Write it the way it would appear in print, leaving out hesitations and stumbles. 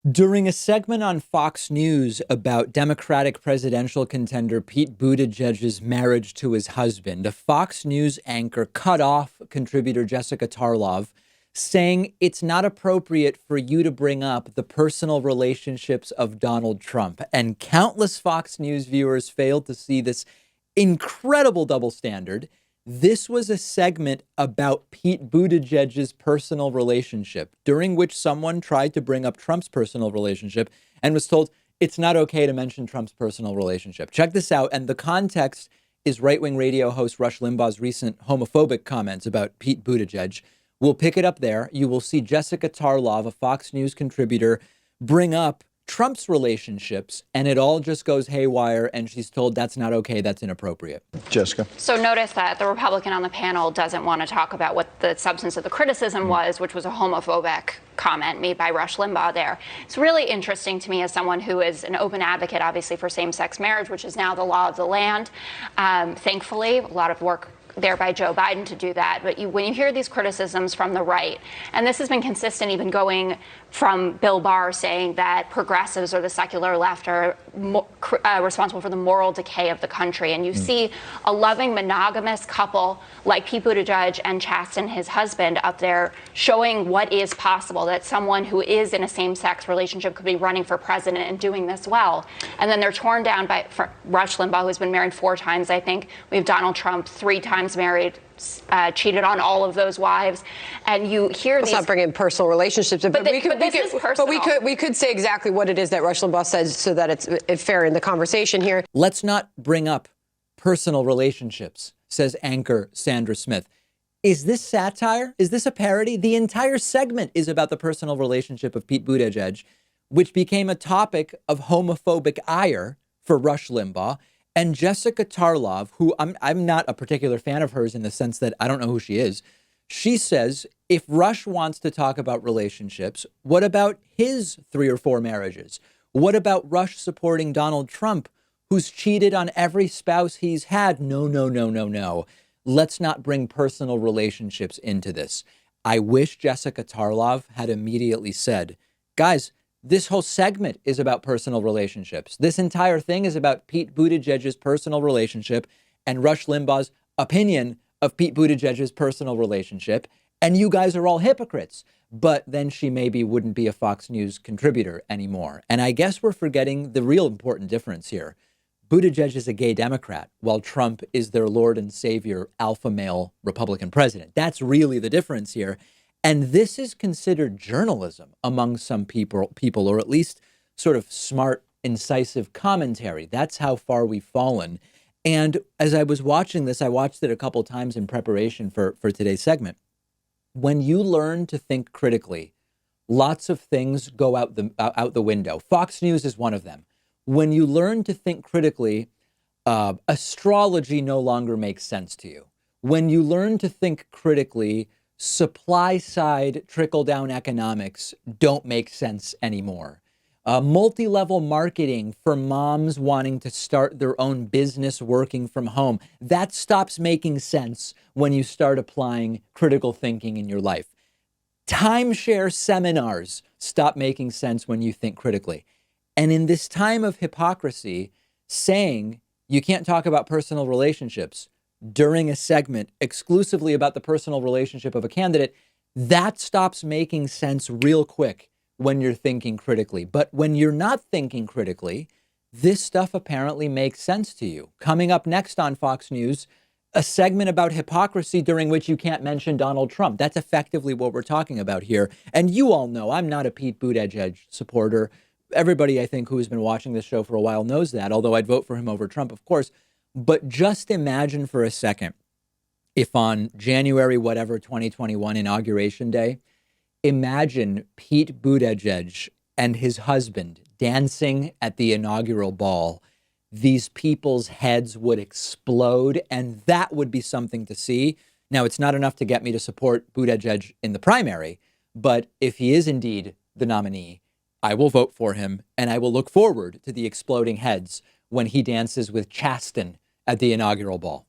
During a segment on Fox News about Democratic presidential contender Pete Buttigieg's marriage to his husband, a Fox News anchor cut off contributor Jessica Tarlov, saying it's not appropriate for you to bring up the personal relationships of Donald Trump. And countless Fox News viewers failed to see this incredible double standard. This was a segment about Pete Buttigieg's personal relationship, during which someone tried to bring up Trump's personal relationship and was told it's not okay to mention Trump's personal relationship. Check this out. And the context is right-wing radio host Rush Limbaugh's recent homophobic comments about Pete Buttigieg. We'll pick it up there. You will see Jessica Tarlov, a Fox News contributor, bring up Trump's relationships, and it all just goes haywire, and she's told that's not okay, that's inappropriate. Jessica. So notice that the Republican on the panel doesn't want to talk about what the substance of the criticism was, which was a homophobic comment made by Rush Limbaugh there. It's really interesting to me as someone who is an open advocate, obviously, for same-sex marriage, which is now the law of the land. Thankfully, a lot of work there by Joe Biden to do that. But when you hear these criticisms from the right, and this has been consistent even going from Bill Barr saying that progressives or the secular left are responsible for the moral decay of the country. And you see a loving monogamous couple like Pete Buttigieg and Chasten, his husband, up there showing what is possible, that someone who is in a same-sex relationship could be running for president and doing this well. And then they're torn down by Rush Limbaugh, who's been married 4 times, I think. We have Donald Trump 3 times married, cheated on all of those wives, and you hear Let's these. not bring in personal relationships, but we could say exactly what it is that Rush Limbaugh says so that it's fair in the conversation here. Let's not bring up personal relationships, says anchor Sandra Smith. Is this satire? Is this a parody? The entire segment is about the personal relationship of Pete Buttigieg, which became a topic of homophobic ire for Rush Limbaugh. And Jessica Tarlov, who I'm not a particular fan of hers in the sense that I don't know who she is. She says, if Rush wants to talk about relationships, what about his 3 or 4 marriages? What about Rush supporting Donald Trump, who's cheated on every spouse he's had? No, no, no, no, no. Let's not bring personal relationships into this. I wish Jessica Tarlov had immediately said, guys, this whole segment is about personal relationships. This entire thing is about Pete Buttigieg's personal relationship and Rush Limbaugh's opinion of Pete Buttigieg's personal relationship. And you guys are all hypocrites. But then she maybe wouldn't be a Fox News contributor anymore. And I guess we're forgetting the real important difference here. Buttigieg is a gay Democrat, while Trump is their Lord and Savior alpha male Republican president. That's really the difference here. And this is considered journalism among some people, or at least sort of smart, incisive commentary. That's how far we've fallen. And as I was watching this, I watched it a couple times in preparation for today's segment. When you learn to think critically, lots of things go out the window. Fox News is one of them. When you learn to think critically, astrology no longer makes sense to you. When you learn to think critically, supply side trickle down economics don't make sense anymore. Multi-level marketing for moms wanting to start their own business working from home, that stops making sense when you start applying critical thinking in your life. Timeshare seminars stop making sense when you think critically. And in this time of hypocrisy, saying you can't talk about personal relationships during a segment exclusively about the personal relationship of a candidate, that stops making sense real quick when you're thinking critically. But when you're not thinking critically, this stuff apparently makes sense to you. Coming up next on Fox News, a segment about hypocrisy during which you can't mention Donald Trump. That's effectively what we're talking about here. And you all know I'm not a Pete Buttigieg supporter. Everybody, I think, who has been watching this show for a while knows that, although I'd vote for him over Trump, of course. But just imagine for a second, if on January, 2021, Inauguration Day, imagine Pete Buttigieg and his husband dancing at the inaugural ball. These people's heads would explode, and that would be something to see. Now, it's not enough to get me to support Buttigieg in the primary, but if he is indeed the nominee, I will vote for him, and I will look forward to the exploding heads when he dances with Chasten at the inaugural ball.